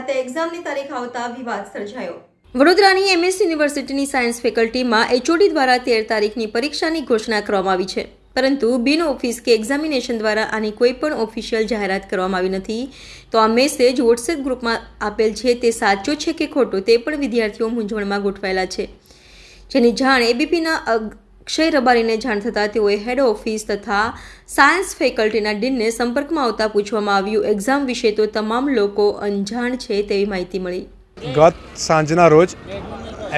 ખાતે એક્ઝામની તારીખ આવતા વિવાદ સર્જાયો। વડોદરાની MS યુનિવર્સિટીની સાયન્સ ફેકલ્ટીમાં HOD દ્વારા 13 તારીખની પરીક્ષાની ઘોષણા કરવામાં આવી છે, પરંતુ બિન ઓફિસ કે એક્ઝામિનેશન દ્વારા આની કોઈ પણ ઓફિશિયલ જાહેરાત કરવામાં આવી નથી। તો આ મેસેજ વોટ્સએપ ગ્રુપમાં આપેલ છે તે સાચો છે કે ખોટો તે પણ વિદ્યાર્થીઓ મૂંઝવણમાં ગોઠવાયેલા છે, જેની જાણ ABPના અક્ષય રબારીને જાણ થતાં તેઓએ હેડ ઓફિસ તથા સાયન્સ ફેકલ્ટીના ડીનને સંપર્કમાં આવતા પૂછવામાં આવ્યું। એક્ઝામ વિશે તો તમામ લોકો અંજાણ છે તેવી માહિતી મળી। ગત સાંજના રોજ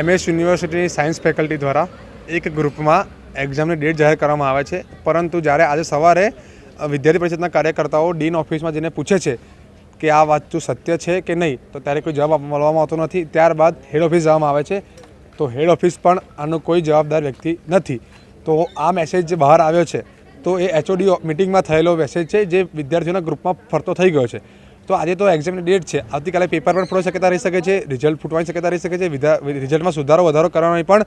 MS યુનિવર્સિટીની સાયન્સ ફેકલ્ટી દ્વારા એક ગ્રુપમાં એક્ઝામની ડેટ જાહેર કરવામાં આવે છે, પરંતુ જ્યારે આજે સવારે વિદ્યાર્થી પરિષદના કાર્યકર્તાઓ ડીન ઓફિસમાં જઈને પૂછે છે કે આ વાત સત્ય છે કે નહીં, તો ત્યારે કોઈ જવાબ મળવામાં આવતો નથી। ત્યારબાદ હેડ ઓફિસ જવામાં આવે છે, તો હેડ ઓફિસ પણ આનો કોઈ જવાબદાર વ્યક્તિ નથી। તો આ મેસેજ જે બહાર આવ્યો છે તો એ HOD મિટિંગમાં થયેલો મેસેજ છે, જે વિદ્યાર્થીઓના ગ્રુપમાં ફરતો થઈ ગયો છે। તો આજે તો એક્ઝામની ડેટ છે, આવતીકાલે પેપર પણ ફોડવાની શક્યતા રહી શકે છે, રિઝલ્ટ ફૂટવાની શક્યતા રહી શકે છે, રિઝલ્ટમાં સુધારો વધારો કરવાની પણ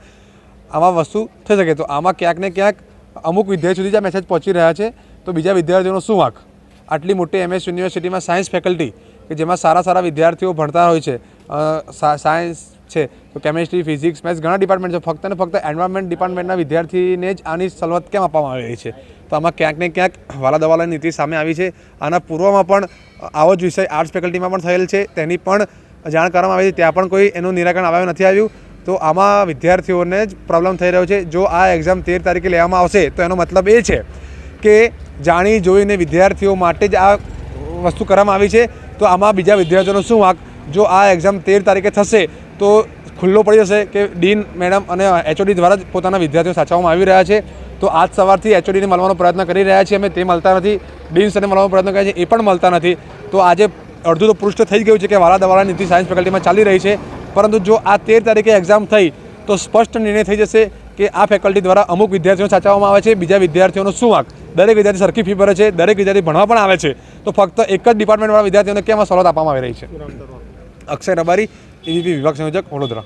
આમાં વસ્તુ થઈ શકે। તો આમાં ક્યાંક ને ક્યાંક અમુક વિદ્યાર્થીઓ સુધી જે મેસેજ પહોંચી રહ્યા છે, તો બીજા વિદ્યાર્થીઓનો શું વાંક? આટલી મોટી MS યુનિવર્સિટીમાં સાયન્સ ફેકલ્ટી કે જેમાં સારા વિદ્યાર્થીઓ ભણતા હોય છે, સાયન્સ છે તો કેમેસ્ટ્રી, ફિઝિક્સ, મેથ્સ ઘણા ડિપાર્ટમેન્ટ છે, ફક્ત ને ફક્ત એન્વાયરમેન્ટ ડિપાર્ટમેન્ટના વિદ્યાર્થીને જ આની સવલત કેમ આપવામાં આવી રહી છે? તો આમાં ક્યાંક ને ક્યાંક વાલા દવાલાની નીતિ સામે આવી છે। આના પૂર્વમાં પણ આવો જ વિષય આર્ટ્સ ફેકલ્ટીમાં પણ થયેલ છે, તેની પણ જાણ કરવામાં આવી છે, ત્યાં પણ કોઈ એનું નિરાકરણ આવ્યું નથી આવ્યું। તો આમાં વિદ્યાર્થીઓને જ પ્રોબ્લેમ થઈ રહ્યો છે। જો આ એક્ઝામ 13 તારીખે લેવામાં આવશે તો એનો મતલબ એ છે કે જાણી જોઈને વિદ્યાર્થીઓ માટે જ આ વસ્તુ કરવામાં આવી છે। તો આમાં બીજા વિદ્યાર્થીઓનો શું વાંક? જો આ એક્ઝામ 13 તારીખે થશે તો ખુલ્લો પડી જશે કે ડીન મેડમ અને HOD દ્વારા જ પોતાના વિદ્યાર્થીઓ સાચવવામાં આવી રહ્યા છે। તો આજ સવારથી HODને મળવાનો પ્રયત્ન કરી રહ્યા છીએ અમે, તે મળતા નથી। ડીન સરને મળવાનો પ્રયત્ન કર્યા છે, એ પણ મળતા નથી। તો આજે અડધું તો પૃષ્ઠ થઈ ગયું છે કે વાલા દવાલા નીતિ સાયન્સ ફેકલ્ટીમાં ચાલી રહી છે, પરંતુ જો આ 13 તારીખે એક્ઝામ થઈ તો સ્પષ્ટ નિર્ણય થઈ જશે કે આ ફેકલ્ટી દ્વારા અમુક વિદ્યાર્થીઓને સાચવવામાં આવે છે, બીજા વિદ્યાર્થીઓનો શું વાંક? દરેક વિદ્યાર્થી સરખી ફી ભરે છે, દરેક વિદ્યાર્થી ભણવા પણ આવે છે, તો ફક્ત એક જ ડિપાર્ટમેન્ટવાળા વિદ્યાર્થીઓને કેમ આ સવલત આપવામાં આવી રહી છે? અક્ષય રબારી, ABP વિભાગ સંયોજક, વડોદરા।